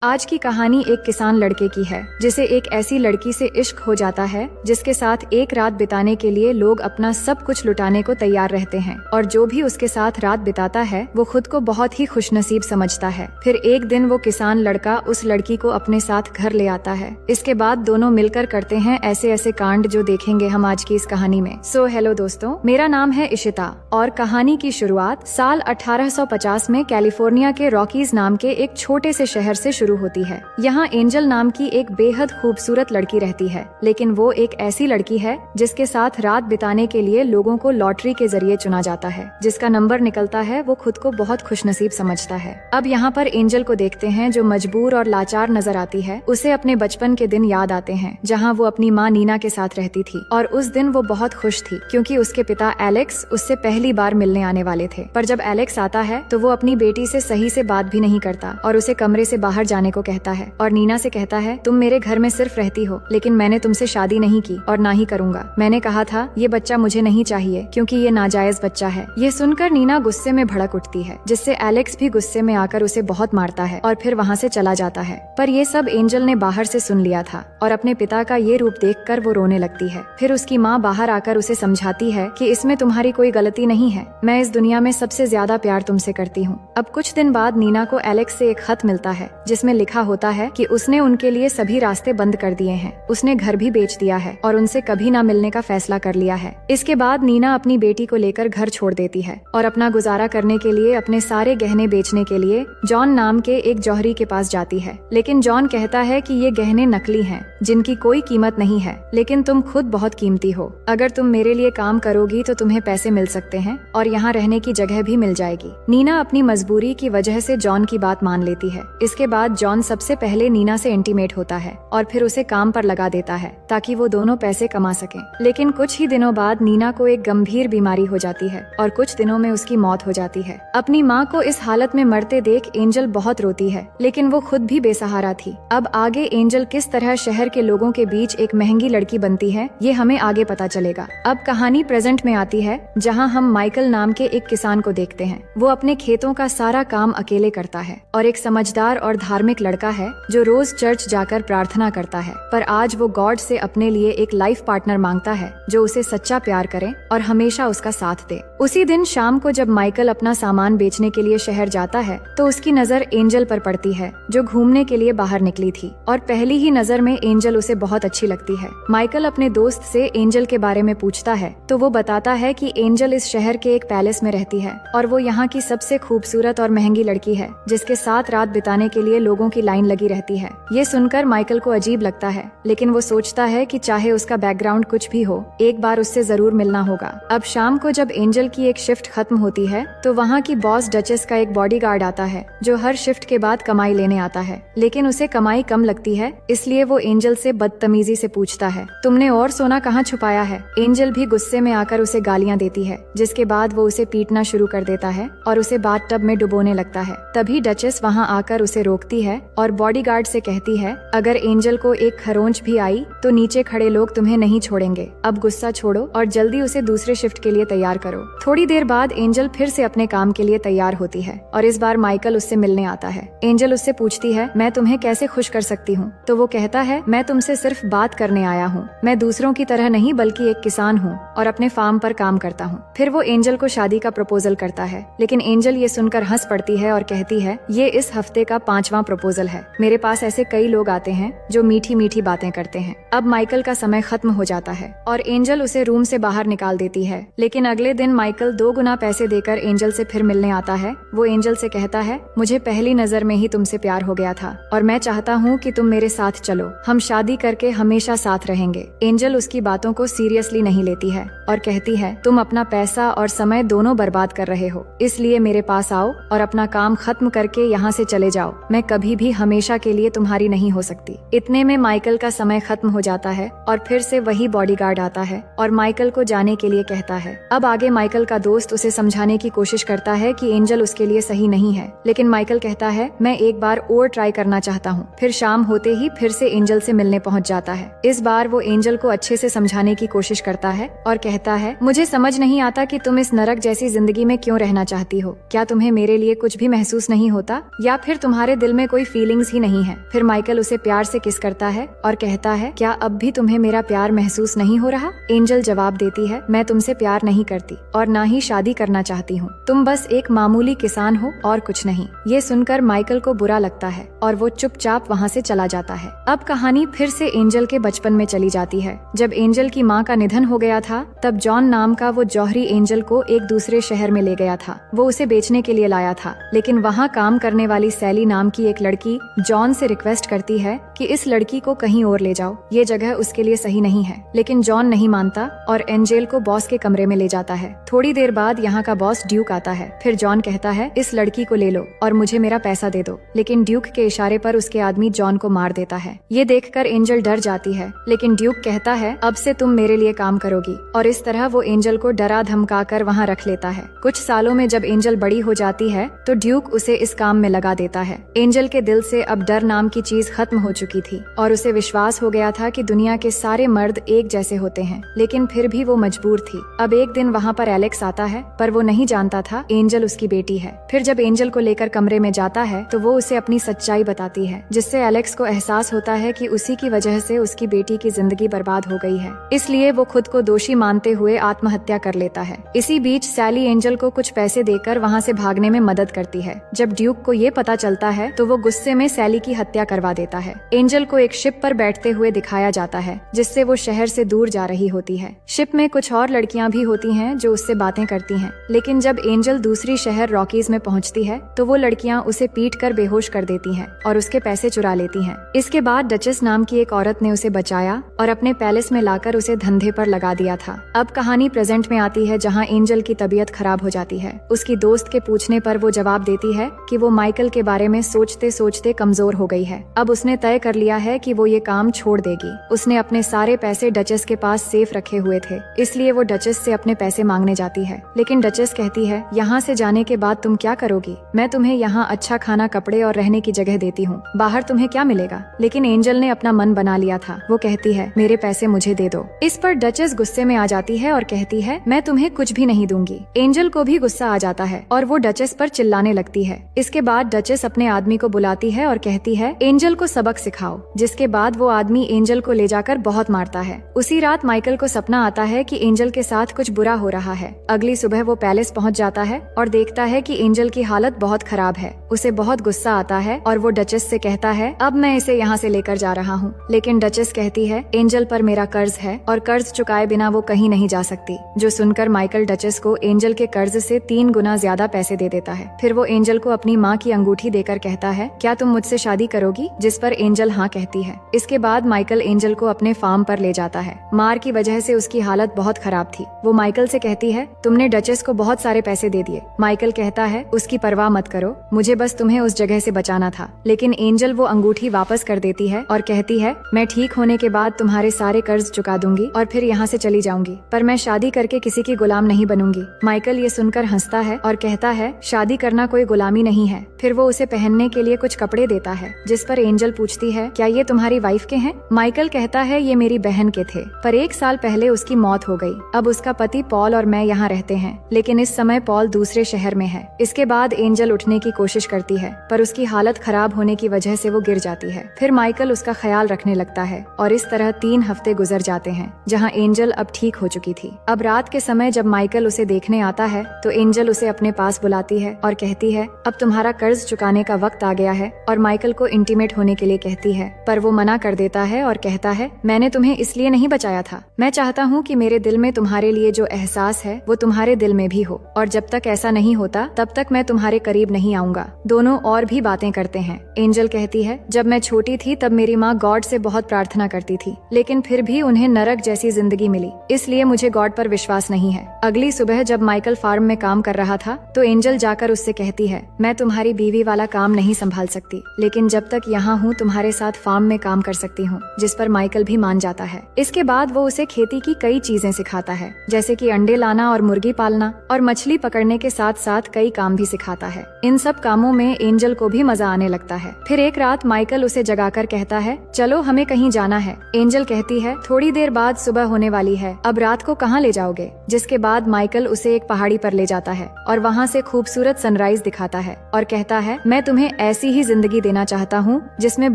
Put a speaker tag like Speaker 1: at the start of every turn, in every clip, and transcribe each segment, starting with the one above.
Speaker 1: आज की कहानी एक किसान लड़के की है जिसे एक ऐसी लड़की से इश्क हो जाता है जिसके साथ एक रात बिताने के लिए लोग अपना सब कुछ लुटाने को तैयार रहते हैं और जो भी उसके साथ रात बिताता है वो खुद को बहुत ही खुशनसीब समझता है। फिर एक दिन वो किसान लड़का उस लड़की को अपने साथ घर ले आता है। इसके बाद दोनों मिलकर करते हैं ऐसे ऐसे कांड जो देखेंगे हम आज की इस कहानी में। सो हेलो दोस्तों, मेरा नाम है इशिता और कहानी की शुरुआत साल 1850 में कैलिफोर्निया के रॉकीज नाम के एक छोटे से शहर से शुरू होती है। यहाँ एंजल नाम की एक बेहद खूबसूरत लड़की रहती है, लेकिन वो एक ऐसी लड़की है जिसके साथ रात बिताने के लिए लोगों को लॉटरी के जरिए चुना जाता है। जिसका नंबर निकलता है वो खुद को बहुत खुशनसीब समझता है। अब यहाँ पर एंजल को देखते हैं जो मजबूर और लाचार नजर आती है। उसे अपने बचपन के दिन याद आते हैं जहाँ वो अपनी माँ नीना के साथ रहती थी और उस दिन वो बहुत खुश थी क्योंकि उसके पिता एलेक्स उससे पहली बार मिलने आने वाले थे। पर जब एलेक्स आता है तो वो अपनी बेटी से सही से बात भी नहीं करता और उसे कमरे से बाहर जाने को कहता है और नीना से कहता है, तुम मेरे घर में सिर्फ रहती हो लेकिन मैंने तुमसे शादी नहीं की और ना ही करूँगा। मैंने कहा था ये बच्चा मुझे नहीं चाहिए क्योंकि ये नाजायज बच्चा है। ये सुनकर नीना गुस्से में भड़क उठती है जिससे एलेक्स भी गुस्से में आकर उसे बहुत मारता है और फिर वहाँ से चला जाता है। पर ये सब एंजल ने बाहर से सुन लिया था और अपने पिता का ये रूप देखकर वो रोने लगती है। फिर उसकी माँ बाहर आकर उसे समझाती है कि इसमें तुम्हारी कोई गलती नहीं है, मैं इस दुनिया में सबसे ज्यादा प्यार तुमसे करती हूँ। अब कुछ दिन बाद नीना को एलेक्स से एक खत मिलता है जिसमें लिखा होता है कि उसने उनके लिए सभी रास्ते बंद कर दिए हैं, उसने घर भी बेच दिया है और उनसे कभी ना मिलने का फैसला कर लिया है। इसके बाद नीना अपनी बेटी को लेकर घर छोड़ देती है और अपना गुजारा करने के लिए अपने सारे गहने बेचने के लिए जॉन नाम के एक जौहरी के पास जाती है। लेकिन जॉन कहता है कि ये गहने नकली हैं, जिनकी कोई कीमत नहीं है, लेकिन तुम खुद बहुत कीमती हो। अगर तुम मेरे लिए काम करोगी तो तुम्हें पैसे मिल सकते हैं और यहाँ रहने की जगह भी मिल जाएगी। नीना अपनी मजबूरी की वजह से जॉन की बात मान लेती है। इसके बाद जॉन सबसे पहले नीना से इंटीमेट होता है और फिर उसे काम पर लगा देता है ताकि वो दोनों पैसे कमा सकें। लेकिन कुछ ही दिनों बाद नीना को एक गंभीर बीमारी हो जाती है और कुछ दिनों में उसकी मौत हो जाती है। अपनी माँ को इस हालत में मरते देख एंजल बहुत रोती है, लेकिन वो खुद भी बेसहारा थी। अब आगे एंजल किस तरह शहर के लोगों के बीच एक महंगी लड़की बनती है ये हमें आगे पता चलेगा। अब कहानी प्रेजेंट में आती है जहाँ हम माइकल नाम के एक किसान को देखते हैं। वो अपने खेतों का सारा काम अकेले करता है और एक समझदार और धार्मिक लड़का है जो रोज चर्च जाकर प्रार्थना करता है। पर आज वो गॉड से अपने लिए एक लाइफ पार्टनर मांगता है जो उसे सच्चा प्यार करे और हमेशा उसका साथ दे। उसी दिन शाम को जब माइकल अपना सामान बेचने के लिए शहर जाता है तो उसकी नजर एंजल पर पड़ती है जो घूमने के लिए बाहर निकली थी और पहली ही नजर में एंजल उसे बहुत अच्छी लगती है। माइकल अपने दोस्त से एंजल के बारे में पूछता है तो वो बताता है कि एंजल इस शहर के एक पैलेस में रहती है और वो यहाँ की सबसे खूबसूरत और महंगी लड़की है जिसके साथ रात बिताने के लिए लोगों की लाइन लगी रहती है। ये सुनकर माइकल को अजीब लगता है, लेकिन वो सोचता है कि चाहे उसका बैकग्राउंड कुछ भी हो, एक बार उससे जरूर मिलना होगा। अब शाम को जब एंजल की एक शिफ्ट खत्म होती है तो वहाँ की बॉस डचेस का एक बॉडीगार्ड आता है जो हर शिफ्ट के बाद कमाई लेने आता है, लेकिन उसे कमाई कम लगती है। इसलिए वो एंजल से बदतमीजी से पूछता है, तुमने और सोना कहाँ छुपाया है? एंजल भी गुस्से में आकर उसे गालियाँ देती है, जिसके बाद वो उसे पीटना शुरू कर देता है और उसे बाथटब में डुबोने लगता है। तभी डचेस वहाँ आकर उसे रोकती है और बॉडीगार्ड से कहती है, अगर एंजल को एक खरोंच भी आई तो नीचे खड़े लोग तुम्हें नहीं छोड़ेंगे। अब गुस्सा छोड़ो और जल्दी उसे दूसरे शिफ्ट के लिए तैयार करो। थोड़ी देर बाद एंजल फिर से अपने काम के लिए तैयार होती है और इस बार माइकल उससे मिलने आता है। एंजल उससे पूछती है, मैं तुम्हें कैसे खुश कर सकती हूँ? तो वो कहता है, मैं तुमसे सिर्फ बात करने आया हूँ, मैं दूसरों की तरह नहीं बल्कि एक किसान हूँ और अपने फार्म पर काम करता हूँ। फिर वो एंजल को शादी का प्रपोजल करता है, लेकिन एंजल ये सुनकर हंस पड़ती है और कहती है, ये इस हफ्ते का 5वां प्रपोजल है। मेरे पास ऐसे कई लोग आते हैं जो मीठी मीठी बातें करते हैं। अब माइकल का समय खत्म हो जाता है और एंजल उसे रूम से बाहर निकाल देती है, लेकिन अगले दिन माइकल 2 गुना पैसे देकर एंजल से फिर मिलने आता है। वो एंजल से कहता है, मुझे पहली नजर में ही तुमसे प्यार हो गया था और मैं चाहता हूँ कि तुम मेरे साथ चलो, हम शादी करके हमेशा साथ रहेंगे। एंजल उसकी बातों को सीरियसली नहीं लेती है और कहती है, तुम अपना पैसा और समय दोनों बर्बाद कर रहे हो, इसलिए मेरे पास आओ और अपना काम खत्म करके यहाँ से चले जाओ। मैं कभी भी हमेशा के लिए तुम्हारी नहीं हो सकती। इतने में माइकल का समय खत्म हो जाता है और फिर से वही बॉडीगार्ड आता है और माइकल को जाने के लिए कहता है। अब आगे माइकल का दोस्त उसे समझाने की कोशिश करता है कि एंजल उसके लिए सही नहीं है, लेकिन माइकल कहता है, मैं एक बार और ट्राई करना चाहता हूँ। फिर शाम होते ही फिर से एंजल से मिलने पहुँच जाता है। इस बार वो एंजल को अच्छे से समझाने की कोशिश करता है और कहता है, मुझे समझ नहीं आता कि तुम इस नरक जैसी जिंदगी में क्यों रहना चाहती हो। क्या तुम्हें मेरे लिए कुछ भी महसूस नहीं होता या फिर तुम्हारे दिल में कोई फीलिंग्स ही नहीं है। फिर माइकल उसे प्यार से किस करता है और कहता है, क्या अब भी तुम्हें मेरा प्यार महसूस नहीं हो रहा? एंजल जवाब देती है, मैं तुमसे प्यार नहीं करती और ना ही शादी करना चाहती हूँ। तुम बस एक मामूली किसान हो और कुछ नहीं। ये सुनकर माइकल को बुरा लगता है और वो चुपचाप वहाँ से चला जाता है। अब कहानी फिर से एंजल के बचपन में चली जाती है। जब एंजल की माँ का निधन हो गया था, तब जॉन नाम का वो जौहरी एंजल को एक दूसरे शहर में ले गया था। वो उसे बेचने के लिए लाया था, लेकिन वहाँ काम करने वाली सैली नाम की एक लड़की जॉन से रिक्वेस्ट करती है कि इस लड़की को कहीं और ले जाओ, ये जगह उसके लिए सही नहीं है। लेकिन जॉन नहीं मानता और एंजल को बॉस के कमरे में ले जाता है। थोड़ी देर बाद यहाँ का बॉस ड्यूक आता है। फिर जॉन कहता है, इस लड़की को ले लो और मुझे मेरा पैसा दे दो। लेकिन ड्यूक के इशारे पर उसके आदमी जॉन को मार देता है। ये देखकर एंजल डर जाती है, लेकिन ड्यूक कहता है, अब से तुम मेरे लिए काम करोगी। और इस तरह वो एंजल को डरा धमका कर वहाँ रख लेता है। कुछ सालों में जब एंजल बड़ी हो जाती है तो ड्यूक उसे इस काम में लगा देता है। एंजल के दिल से अब डर नाम की चीज खत्म हो चुकी थी और उसे विश्वास हो गया था कि दुनिया के सारे मर्द एक जैसे होते हैं। लेकिन फिर भी वो मजबूर थी। अब एक दिन वहाँ पर एलेक्स आता है, पर वो नहीं जानता था एंजल उसकी बेटी है। फिर जब एंजल को लेकर कमरे में जाता है तो वो उसे अपनी सच्चाई बताती है, जिससे एलेक्स को एहसास होता है कि उसी की वजह से उसकी बेटी की जिंदगी बर्बाद हो गई है। इसलिए वो खुद को दोषी मानते हुए आत्महत्या कर लेता है। इसी बीच सैली एंजल को कुछ पैसे देकर वहाँ से भागने में मदद करती है। जब ड्यूक को ये पता चलता है तो वो गुस्से में सैली की हत्या करवा देता है। एंजल को एक शिप पर बैठते हुए दिखाया जाता है, जिससे वो शहर से दूर जा रही होती है। शिप में कुछ और लड़कियां भी होती हैं जो उससे बातें करती हैं। लेकिन जब एंजल दूसरी शहर रॉकीज में पहुंचती है तो वो लड़कियां उसे पीट कर बेहोश कर देती हैं और उसके पैसे चुरा लेती हैं। इसके बाद डचेस नाम की एक औरत ने उसे बचाया और अपने पैलेस में लाकर उसे धंधे पर लगा दिया था। अब कहानी प्रेजेंट में आती है, जहाँ एंजल की तबीयत खराब हो जाती है। उसकी दोस्त के पूछने पर वो जवाब देती है कि वो माइकल के बारे में सोचते सोचते कमजोर हो गई है। अब उसने तय कर लिया है कि वो ये काम छोड़ देगी। उसने अपने सारे पैसे डचेस के पास सेफ रखे हुए थे, इसलिए वो डचेस से अपने पैसे मांगने जाती है। लेकिन डचेस कहती है, यहाँ से जाने के बाद तुम क्या करोगी? मैं तुम्हें यहाँ अच्छा खाना, कपड़े और रहने की जगह देती हूँ, बाहर तुम्हें क्या मिलेगा? लेकिन एंजल ने अपना मन बना लिया था। वो कहती है, मेरे पैसे मुझे दे दो। इस पर डचेस गुस्से में आ जाती है और कहती है, मैं तुम्हें कुछ भी नहीं दूंगी। एंजल को भी गुस्सा आ जाता है और वो डचेस पर चिल्लाने लगती है। इसके बाद डचेस अपने आदमी को बुलाती है और कहती है, एंजल को सबक सिखाओ। जिसके बाद वो आदमी एंजल को ले जाकर बहुत मारता है। उसी रात माइकल को सपना आता है कि एंजल के साथ कुछ बुरा हो रहा है। अगली सुबह वो पैलेस पहुंच जाता है और देखता है कि एंजल की हालत बहुत खराब है। उसे बहुत गुस्सा आता है और वो डचेस से कहता है, अब मैं इसे यहाँ से लेकर जा रहा हूँ। लेकिन डचेस कहती है, एंजल पर मेरा कर्ज है और कर्ज चुकाए बिना वो कहीं नहीं जा सकती। जो सुनकर माइकल डचेस को एंजल के कर्ज से 3 गुना ज्यादा पैसे दे देता है। फिर वो एंजल को अपनी माँ की अंगूठी देकर कहता है, क्या तुम मुझसे शादी करोगी? जिस पर एंजल हाँ कहती है। इसके बाद माइकल एंजल को अपने फार्म पर ले जाता है। मार की वजह से उसकी हालत बहुत खराब थी। वो माइकल से कहती है, तुमने डचेस को बहुत सारे पैसे दे दिए। माइकल कहता है, उसकी परवाह मत करो, मुझे बस तुम्हें उस जगह से बचाना था। लेकिन एंजल वो अंगूठी वापस कर देती है और कहती है, मैं ठीक होने के बाद तुम्हारे सारे कर्ज चुका दूंगी और फिर यहाँ से चली जाऊंगी, पर मैं शादी करके किसी की गुलाम नहीं बनूंगी। माइकल ये सुनकर हंसता है और कहता है, शादी करना कोई गुलामी नहीं है। फिर वो उसे पहनने के लिए कुछ कपड़े देता है, जिस पर एंजल पूछती है, क्या ये तुम्हारी वाइफ के हैं? माइकल कहता है, ये मेरी बहन के थे, पर 1 साल पहले उसकी मौत हो गई। अब उसका पति पॉल और मैं यहाँ रहते हैं, लेकिन इस समय पॉल दूसरे शहर में है। इसके बाद एंजल उठने की कोशिश करती है, पर उसकी हालत खराब होने की वजह से वो गिर जाती है। फिर माइकल उसका ख्याल रखने लगता है और इस तरह 3 हफ्ते गुजर जाते हैं, जहाँ एंजल अब ठीक हो चुकी थी। अब रात के समय जब माइकल उसे देखने आता है तो एंजल उसे अपने पास बुलाती है और कहती है, अब तुम्हारा कर्ज चुकाने का वक्त आ गया है, और माइकल को इंटीमेट होने के लिए कहती है। पर वो मना कर देता है और कहता है, मैंने तुम्हें इसलिए नहीं बचाया था। मैं चाहता हूँ कि मेरे दिल में तुम्हारे लिए जो एहसास है वो तुम्हारे दिल में भी हो, और जब तक ऐसा नहीं होता तब तक मैं तुम्हारे करीब नहीं आऊंगा। दोनों और भी बातें करते हैं। एंजल कहती है, जब मैं छोटी थी तब मेरी माँ गॉड से बहुत प्रार्थना करती थी, लेकिन फिर भी उन्हें नरक जैसी जिंदगी मिली, इसलिए मुझे गॉड पर विश्वास नहीं है। अगली सुबह जब माइकल फार्म में काम कर रहा था तो एंजल जाकर उससे कहती है, मैं तुम्हारी बीवी वाला काम नहीं संभाल सकती, लेकिन जब तक यहाँ हूँ तुम्हारे साथ फार्म में काम कर सकती हूँ। जिस पर माइकल भी मान जाता है। इसके बाद वो उसे खेती की कई चीजें सिखाता है, जैसे कि अंडे लाना और मुर्गी पालना और मछली पकड़ने के साथ साथ कई काम भी सिखाता है। इन सब कामों में एंजल को भी मजा आने लगता है। फिर एक रात माइकल उसे जगाकर कहता है, चलो हमें कहीं जाना है। एंजल कहती है, थोड़ी देर बाद सुबह होने वाली है, अब रात को कहाँ ले जाओगे? जिसके बाद माइकल उसे एक पहाड़ी पर ले जाता है और वहाँ से खूबसूरत सनराइज दिखाता है और कहता है, मैं तुम्हें ऐसे ऐसी ही जिंदगी देना चाहता हूँ जिसमें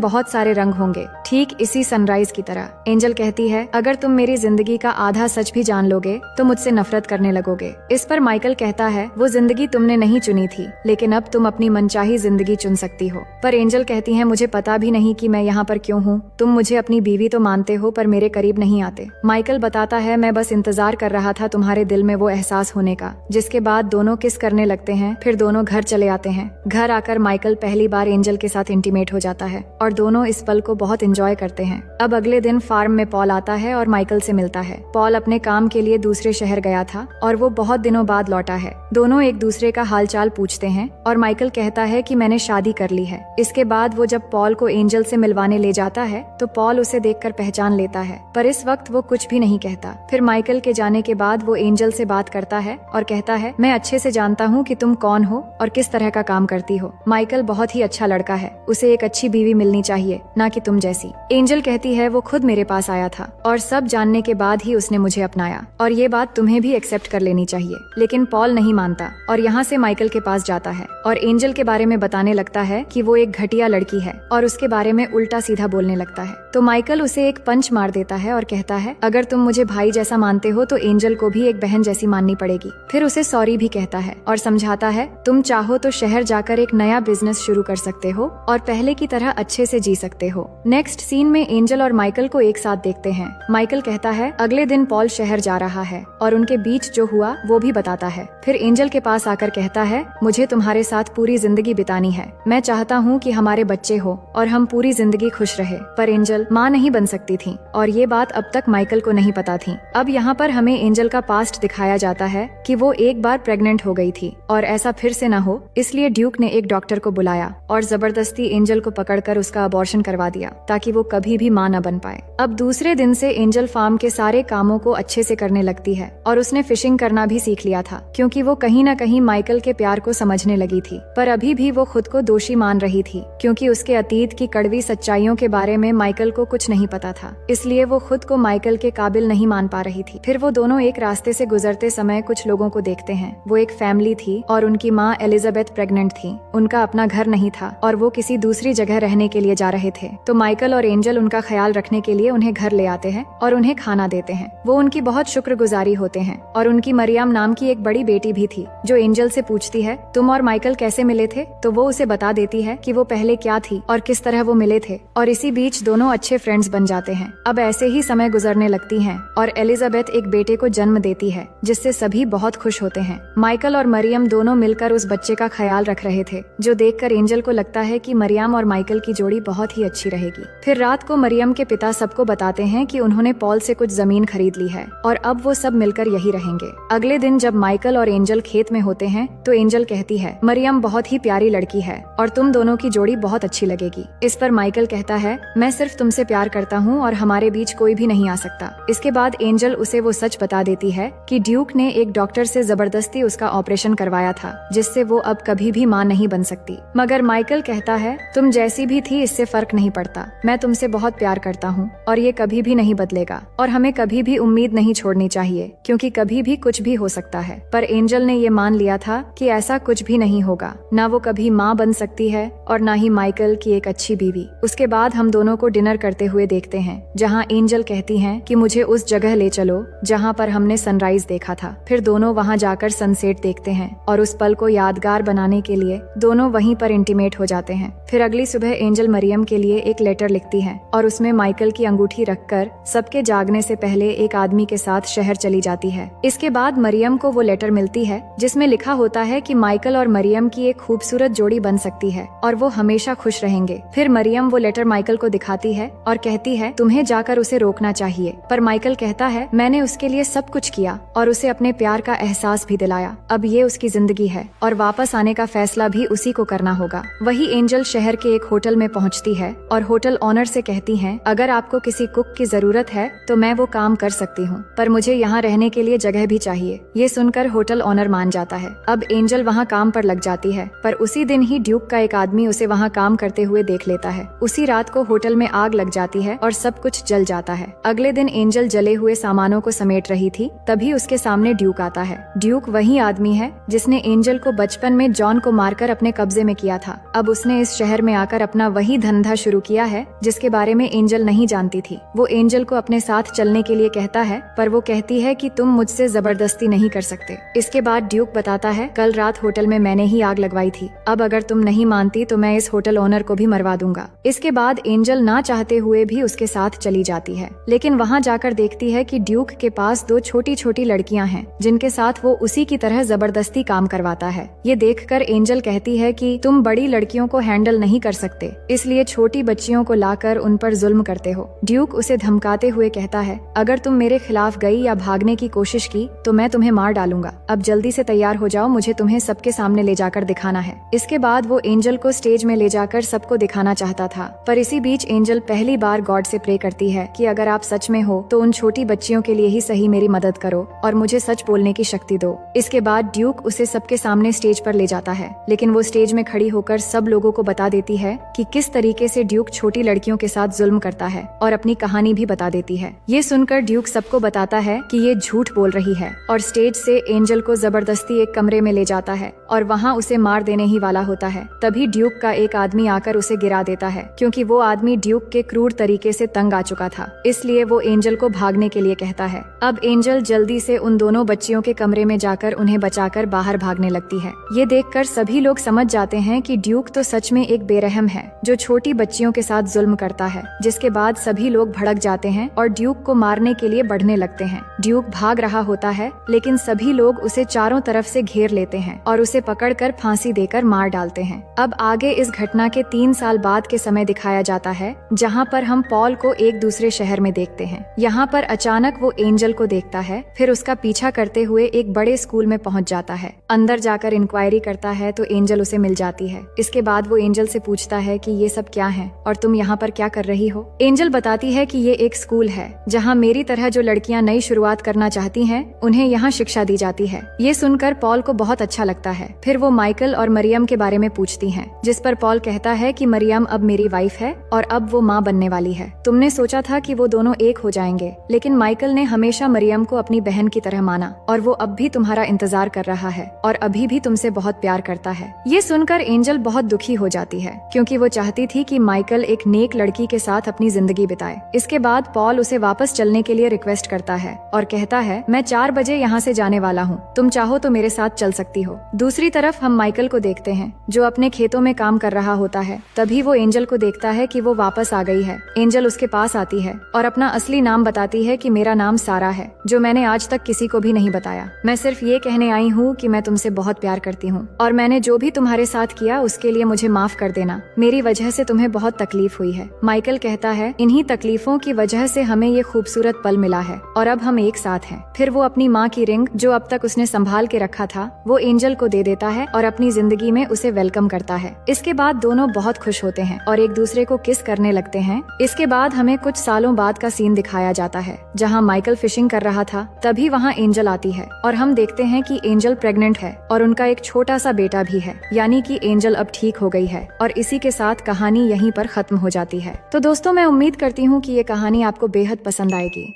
Speaker 1: बहुत सारे रंग होंगे, ठीक इसी सनराइज की तरह। एंजल कहती है, अगर तुम मेरी जिंदगी का आधा सच भी जान लोगे तो मुझसे नफरत करने लगोगे। इस पर माइकल कहता है, वो जिंदगी तुमने नहीं चुनी थी, लेकिन अब तुम अपनी मनचाही जिंदगी चुन सकती हो। पर एंजल कहती है, मुझे पता भी नहीं कि मैं यहाँ पर क्यों हूँ। तुम मुझे अपनी बीवी तो मानते हो पर मेरे करीब नहीं आते। माइकल बताता है, मैं बस इंतजार कर रहा था तुम्हारे दिल में वो एहसास होने का। जिसके बाद दोनों किस करने लगते हैं, फिर दोनों घर चले आते हैं। घर आकर माइकल पहली बार एंजल के साथ इंटीमेट हो जाता है और दोनों इस पल को बहुत एंजॉय करते हैं। अब अगले दिन फार्म में पॉल आता है और माइकल से मिलता है। पॉल अपने काम के लिए दूसरे शहर गया था और वो बहुत दिनों बाद लौटा है। दोनों एक दूसरे का हालचाल पूछते हैं और माइकल कहता है कि मैंने शादी कर ली है। इसके बाद वो जब पॉल को एंजल से मिलवाने ले जाता है तो पॉल उसे देखकर पहचान लेता है, पर इस वक्त वो कुछ भी नहीं कहता। फिर माइकल के जाने के बाद वो एंजल से बात करता है और कहता है, मैं अच्छे से जानता हूँ कि तुम कौन हो और किस तरह का काम करती हो। माइकल बहुत ही अच्छा लड़का है, उसे एक अच्छी बीवी मिलनी चाहिए, ना कि तुम जैसी। एंजल कहती है, वो खुद मेरे पास आया था और सब जानने के बाद ही उसने मुझे अपनाया और ये बात तुम्हें भी एक्सेप्ट कर लेनी चाहिए। लेकिन पॉल नहीं मानता और यहाँ से माइकल के पास जाता है और एंजल के बारे में बताने लगता है कि वो एक घटिया लड़की है और उसके बारे में उल्टा सीधा बोलने लगता है। तो माइकल उसे एक पंच मार देता है और कहता है, अगर तुम मुझे भाई जैसा मानते हो तो एंजल को भी एक बहन जैसी माननी पड़ेगी। फिर उसे सॉरी भी कहता है और समझाता है, तुम चाहो तो शहर जाकर एक नया बिजनेस शुरू कर सकते हो और पहले की तरह अच्छे से जी सकते हो। नेक्स्ट सीन में एंजल और माइकल को एक साथ देखते हैं। माइकल कहता है, अगले दिन पॉल शहर जा रहा है और उनके बीच जो हुआ वो भी बताता है। फिर एंजल के पास आकर कहता है, मुझे तुम्हारे साथ पूरी जिंदगी बितानी है। मैं चाहता हूँ कि हमारे बच्चे हो और हम पूरी जिंदगी खुश रहे। पर एंजल माँ नहीं बन सकती थी और ये बात अब तक माइकल को नहीं पता थी। अब यहाँ पर हमें एंजल का पास्ट दिखाया जाता है कि वो एक बार प्रेग्नेंट हो गई थी और ऐसा फिर से न हो, इसलिए ड्यूक ने एक डॉक्टर को बुलाया और जबरदस्ती एंजल को पकड़कर उसका अबॉर्शन करवा दिया ताकि वो कभी भी माँ न बन पाए। अब दूसरे दिन से एंजल फार्म के सारे कामों को अच्छे से करने लगती है और उसने फिशिंग करना भी सीख लिया था क्योंकि वो कहीं न कहीं माइकल के प्यार को समझने लगी थी। पर अभी भी वो खुद को दोषी मान रही थी क्योंकि उसके अतीत की कड़वी सच्चाइयों के बारे में माइकल को कुछ नहीं पता था, इसलिए वो खुद को माइकल के काबिल नहीं मान पा रही थी। फिर वो दोनों एक रास्ते से गुजरते समय कुछ लोगों को देखते हैं। वो एक फैमिली थी और उनकी माँ एलिजाबेथ प्रेग्नेंट थी। उनका अपना घर नहीं था और वो किसी दूसरी जगह रहने के लिए जा रहे थे। तो माइकल और एंजल उनका ख्याल रखने के लिए उन्हें घर ले आते हैं और उन्हें खाना देते हैं। वो उनकी बहुत शुक्रगुजारी होते हैं और उनकी मरियम नाम की एक बड़ी बेटी भी थी जो एंजल से पूछती है, तुम और माइकल कैसे मिले थे? तो वो उसे बता देती है कि वो पहले क्या थी और किस तरह वो मिले थे और इसी बीच दोनों अच्छे फ्रेंड्स बन जाते हैं। अब ऐसे ही समय गुजरने लगती हैं और एलिजाबेथ एक बेटे को जन्म देती है जिससे सभी बहुत खुश होते हैं। माइकल और मरियम दोनों मिलकर उस बच्चे का ख्याल रख रहे थे जो देखकर एंजल को लगता है कि मरियम और माइकल की जोड़ी बहुत ही अच्छी रहेगी। फिर रात को मरियम के पिता सबको बताते हैं कि उन्होंने पॉल से कुछ जमीन खरीद ली है और अब वो सब मिलकर यही रहेंगे। अगले दिन जब माइकल और एंजल खेत में होते हैं तो एंजल कहती है, मरियम बहुत ही प्यारी लड़की है और तुम दोनों की जोड़ी बहुत अच्छी लगेगी। इस पर माइकल कहता है, मैं सिर्फ तुमसे प्यार करता हूँ और हमारे बीच कोई भी नहीं आ सकता। इसके बाद एंजल उसे वो सच बता देती है कि ड्यूक ने एक डॉक्टर से जबरदस्ती उसका ऑपरेशन करवाया था जिससे वो अब कभी भी माँ नहीं बन सकती। मगर माइकल कहता है, तुम जैसी भी थी इससे फर्क नहीं पड़ता, मैं तुमसे बहुत प्यार करता हूँ और ये कभी भी नहीं बदलेगा और हमें कभी भी उम्मीद नहीं छोड़नी चाहिए क्योंकि कभी भी कुछ भी हो सकता है। पर एंजल ने ये मान लिया था कि ऐसा कुछ भी नहीं होगा, ना वो कभी माँ बन सकती है और ना ही माइकल की एक अच्छी बीवी। उसके बाद हम दोनों को डिनर करते हुए देखते हैं जहाँ एंजल कहती हैं कि मुझे उस जगह ले चलो जहाँ पर हमने सनराइज देखा था। फिर दोनों वहाँ जाकर सनसेट देखते हैं और उस पल को यादगार बनाने के लिए दोनों वहीं पर इंटीमेट हो जाते हैं। फिर अगली सुबह एंजल मरियम के लिए एक लेटर लिखती है और उसमें माइकल की अंगूठी रखकर सबके जागने से पहले एक आदमी के साथ शहर चली जाती है। इसके बाद मरियम को वो लेटर मिलती है जिसमें लिखा होता है कि माइकल और मरियम की एक खूबसूरत जोड़ी बन सकती है और वो हमेशा खुश रहेंगे। फिर मरियम वो लेटर माइकल को दिखाती है और कहती है, तुम्हें जाकर उसे रोकना चाहिए। पर माइकल कहता है, मैंने उसके लिए सब कुछ किया और उसे अपने प्यार का एहसास भी दिलाया। अब ये उसकी जिंदगी है और वापस आने का फैसला भी उसी को करना होगा। वही एंजल शहर के एक होटल में पहुंचती है और होटल ऑनर से कहती हैं, अगर आपको किसी कुक की जरूरत है तो मैं वो काम कर सकती हूँ, पर मुझे यहाँ रहने के लिए जगह भी चाहिए। ये सुनकर होटल ऑनर मान जाता है। अब एंजल वहाँ काम पर लग जाती है, पर उसी दिन ही ड्यूक का एक आदमी उसे वहाँ काम करते हुए देख लेता है। उसी रात को होटल में आग लग जाती है और सब कुछ जल जाता है। अगले दिन एंजल जले हुए सामानों को समेट रही थी, तभी उसके सामने ड्यूक आता है। ड्यूक वही आदमी है जिसने एंजल को बचपन में जॉन को मारकर अपने कब्जे में किया था। अब उसने इस शहर में आकर अपना वही धंधा शुरू किया है जिसके बारे में एंजल नहीं जानती थी। वो एंजल को अपने साथ चलने के लिए कहता है, पर वो कहती है कि तुम मुझसे जबरदस्ती नहीं कर सकते। इसके बाद ड्यूक बताता है, कल रात होटल में मैंने ही आग लगवाई थी। अब अगर तुम नहीं मानती तो मैं इस होटल ओनर को भी मरवा दूंगा। इसके बाद एंजल ना चाहते हुए भी उसके साथ चली जाती है, लेकिन वहाँ जाकर देखती है कि ड्यूक के पास 2 छोटी छोटी लड़कियां हैं जिनके साथ वो उसी की तरह जबरदस्ती काम करवाता है। ये देखकर एंजल कहती है कि तुम बड़ी लड़कियों को हैंडल नहीं कर सकते, इसलिए छोटी बच्चियों को लाकर उन पर जुल्म करते हो। ड्यूक उसे धमकाते हुए कहता है, अगर तुम मेरे खिलाफ गई या भागने की कोशिश की तो मैं तुम्हें मार डालूंगा। अब जल्दी से तैयार हो जाओ, मुझे तुम्हें सबके सामने ले जाकर दिखाना है। इसके बाद वो एंजल को स्टेज में ले जाकर सबको दिखाना चाहता था, पर इसी बीच एंजल पहली बार गॉड से प्रे करती है कि अगर आप सच में हो तो उन छोटी बच्चियों के लिए ही सही मेरी मदद करो और मुझे सच बोलने की शक्ति दो। इसके बाद ड्यूक उसे सबके सामने स्टेज पर ले जाता है, लेकिन वो स्टेज में खड़ी होकर सब लोगों को बता देती है कि किस तरीके से ड्यूक छोटी लड़कियों के साथ जुल्म करता है और अपनी कहानी भी बता देती है। ये सुनकर ड्यूक सबको बताता है कि ये झूठ बोल रही है और स्टेज से एंजल को जबरदस्ती एक कमरे में ले जाता है और वहाँ उसे मार देने ही वाला होता है। तभी ड्यूक का एक आदमी आकर उसे गिरा देता है, क्योंकि वो आदमी ड्यूक के क्रूर तरीके से तंग आ चुका था। इसलिए वो एंजल को भागने के लिए कहता है। अब एंजल जल्दी से उन दोनों बच्चियों के कमरे में जाकर उन्हें बचाकर बाहर भागने लगती है। ये देखकर सभी लोग समझ जाते हैं कि ड्यूक तो सच में एक बेरहम है जो छोटी बच्चियों के साथ जुल्म करता है। जिसके बाद सभी लोग भड़क जाते हैं और ड्यूक को मारने के लिए बढ़ने लगते हैं। ड्यूक भाग रहा होता है, लेकिन सभी लोग उसे चारों तरफ से घेर लेते हैं और उसे पकड़कर फांसी देकर मार डालते हैं। अब आगे इस घटना के 3 साल बाद के समय दिखाया जाता है, जहाँ पर हम पॉल को एक दूसरे शहर में देखते हैं। यहाँ पर अचानक वो एंजल को देखता है, फिर उसका पीछा करते हुए एक बड़े स्कूल में पहुँच जाता है। अंदर जाकर इंक्वायरी करता है तो एंजल उसे मिल जाती है। इसके बाद वो एंजल से पूछता है कि ये सब क्या है और तुम यहाँ पर क्या कर रही हो। एंजल बताती है कि ये एक स्कूल है जहाँ मेरी तरह जो लड़कियाँ नई शुरुआत करना चाहती हैं, उन्हें यहाँ शिक्षा दी जाती है। ये सुनकर पॉल को बहुत अच्छा लगता है। फिर वो माइकल और मरियम के बारे में पूछती हैं, जिस पर पॉल कहता है कि मरियम अब मेरी वाइफ है और अब वो माँ बनने वाली है। तुमने सोचा था कि वो दोनों एक हो जाएंगे, लेकिन माइकल ने हमेशा मरियम को अपनी बहन की तरह माना और वो अब भी तुम्हारा इंतजार कर रहा है और अभी भी तुमसे बहुत प्यार करता है। ये सुनकर एंजल बहुत दुखी हो जाती है, क्योंकि वो चाहती थी कि माइकल एक नेक लड़की के साथ अपनी जिंदगी बिताए। इसके बाद पॉल उसे वापस चलने के लिए रिक्वेस्ट करता है और कहता है, मैं 4 बजे यहाँ से जाने वाला हूँ, तुम चाहो तो मेरे साथ चल सकती हो। दूसरी तरफ हम माइकल को देखते हैं जो अपने खेतों में काम कर रहा होता है। तभी वो एंजल को देखता है कि वो वापस आ गई है। एंजल उसके पास आती है और अपना असली नाम बताती है कि मेरा नाम सारा है, जो मैंने आज तक किसी को भी नहीं बताया। मैं सिर्फ ये कहने आई हूँ कि मैं तुमसे बहुत प्यार करती हूँ और मैंने जो भी तुम्हारे साथ किया उसके लिए मुझे माफ कर देना। मेरी वजह से तुम्हें बहुत तकलीफ हुई है। माइकल कहता है, इन्हीं तकलीफों की वजह से हमें ये खूबसूरत पल मिला है और अब हम एक साथ हैं। फिर वो अपनी माँ की रिंग जो अब तक उसने संभाल के रखा था, वो एंजल को दे देता है और अपनी जिंदगी में उसे वेलकम करता है। इसके बाद दोनों बहुत खुश होते हैं और एक दूसरे को किस करने लगते हैं। इसके बाद हमें कुछ सालों बाद का सीन दिखाया जाता है, जहाँ माइकल फिशिंग कर रहा था। तभी वहाँ एंजल आती है और हम देखते हैं कि एंजल प्रेग्नेंट है और उनका एक छोटा सा बेटा भी है, यानी कि एंजल अब ठीक हो गई है। और इसी के साथ कहानी यहीं पर खत्म हो जाती है। तो दोस्तों, मैं उम्मीद करती हूँ कि ये कहानी आपको बेहद पसंद आएगी।